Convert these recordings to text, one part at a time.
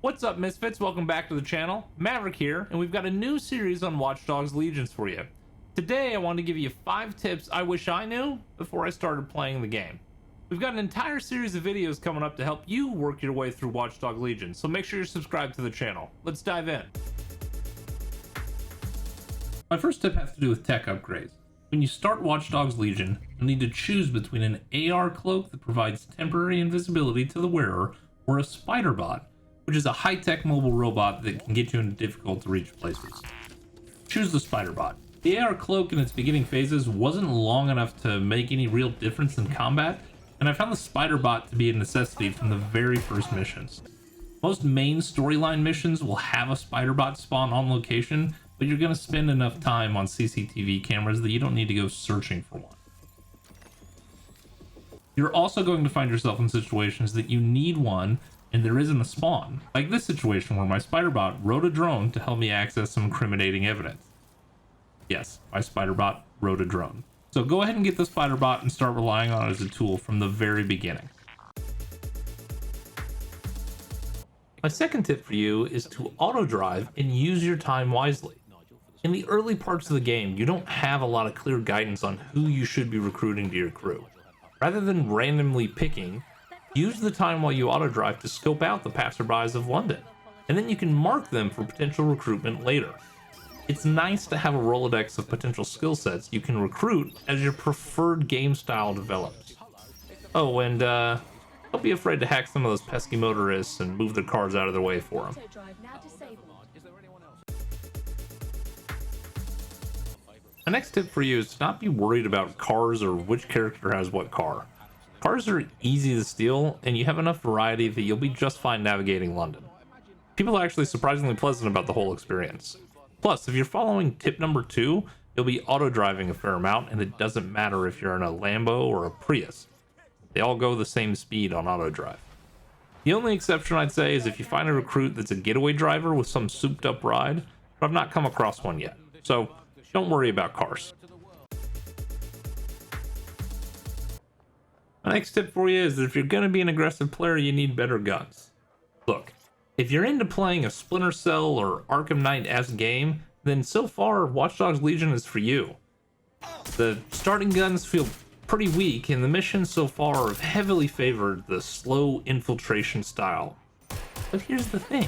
What's up, Misfits? Welcome back to the channel. Maverick here, and we've got a new series on Watch Dogs Legions for you. Today, I want to give you 5 tips I wish I knew before I started playing the game. We've got an entire series of videos coming up to help you work your way through Watch Dogs Legion, so make sure you're subscribed to the channel. Let's dive in. My first tip has to do with tech upgrades. When you start Watch Dogs Legion, you'll need to choose between an AR cloak that provides temporary invisibility to the wearer, or a spider bot, which is a high-tech mobile robot that can get you into difficult-to-reach places. Choose the spider bot. The AR cloak in its beginning phases wasn't long enough to make any real difference in combat, and I found the spider bot to be a necessity from the very first missions. Most main storyline missions will have a spider bot spawn on location, but you're going to spend enough time on CCTV cameras that you don't need to go searching for one. You're also going to find yourself in situations that you need one and there isn't a spawn, like this situation where my spider bot rode a drone to help me access some incriminating evidence. Yes, my spider bot rode a drone. So go ahead and get the spider bot and start relying on it as a tool from the very beginning. My second tip for you is to auto drive and use your time wisely. In the early parts of the game, you don't have a lot of clear guidance on who you should be recruiting to your crew. Rather than randomly picking, use the time while you auto drive to scope out the passerbys of London, and then you can mark them for potential recruitment later. It's nice to have a Rolodex of potential skill sets you can recruit as your preferred game style develops. Oh, and don't be afraid to hack some of those pesky motorists and move their cars out of their way for them. My next tip for you is to not be worried about cars or which character has what car. Cars are easy to steal, and you have enough variety that you'll be just fine navigating London. People are actually surprisingly pleasant about the whole experience. Plus, if you're following tip number 2, you'll be auto-driving a fair amount, and it doesn't matter if you're in a Lambo or a Prius. They all go the same speed on auto-drive. The only exception I'd say is if you find a recruit that's a getaway driver with some souped-up ride, but I've not come across one yet, so don't worry about cars. My next tip for you is that if you're going to be an aggressive player, you need better guns. Look, if you're into playing a Splinter Cell or Arkham Knight-esque game, then so far Watch Dogs Legion is for you. The starting guns feel pretty weak, and the missions so far have heavily favored the slow infiltration style. But here's the thing,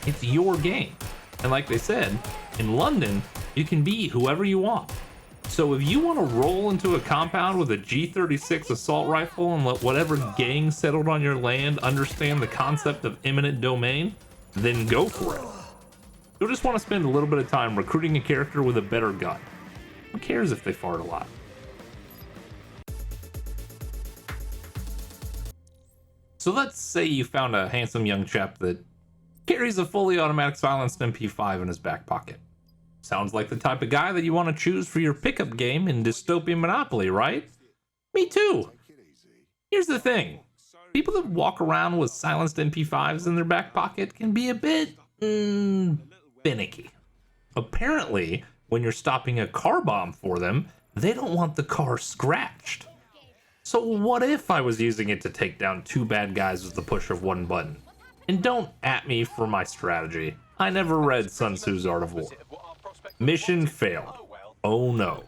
it's your game. And like they said, in London, you can be whoever you want. So if you want to roll into a compound with a G36 assault rifle and let whatever gang settled on your land understand the concept of eminent domain, then go for it. You'll just want to spend a little bit of time recruiting a character with a better gun. Who cares if they fart a lot? So let's say you found a handsome young chap that carries a fully automatic silenced MP5 in his back pocket. Sounds like the type of guy that you want to choose for your pickup game in Dystopian Monopoly, right? Me too. Here's the thing. People that walk around with silenced MP5s in their back pocket can be a bit finicky. Apparently, when you're stopping a car bomb for them, they don't want the car scratched. So what if I was using it to take down 2 bad guys with the push of 1 button? And don't at me for my strategy. I never read Sun Tzu's Art of War. Mission failed. Oh no.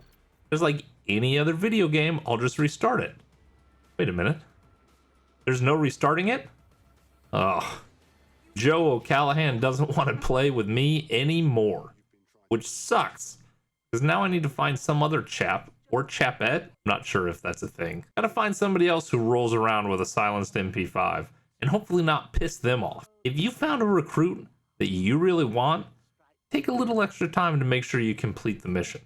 Just like any other video game, I'll just restart it. Wait a minute. There's no restarting it? Ugh. Joe O'Callahan doesn't want to play with me anymore. Which sucks. Because now I need to find some other chap or chapette. I'm not sure if that's a thing. Gotta find somebody else who rolls around with a silenced MP5 and hopefully not piss them off. If you found a recruit that you really want, take a little extra time to make sure you complete the mission.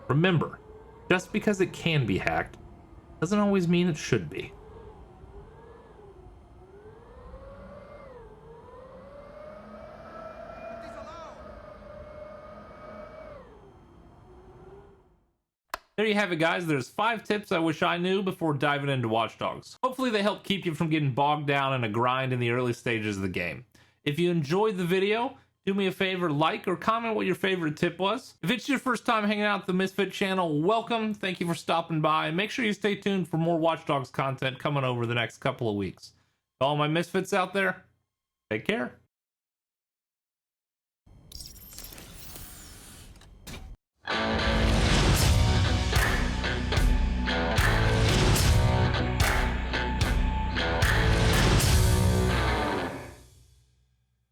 Remember, just because it can be hacked doesn't always mean it should be. There you have it, guys. There's 5 tips I wish I knew before diving into Watch Dogs. Hopefully they help keep you from getting bogged down in a grind in the early stages of the game. If you enjoyed the video, do me a favor, like or comment what your favorite tip was. If it's your first time hanging out at the Misfit channel, welcome. Thank you for stopping by. And make sure you stay tuned for more Watch Dogs content coming over the next couple of weeks. To all my Misfits out there, take care.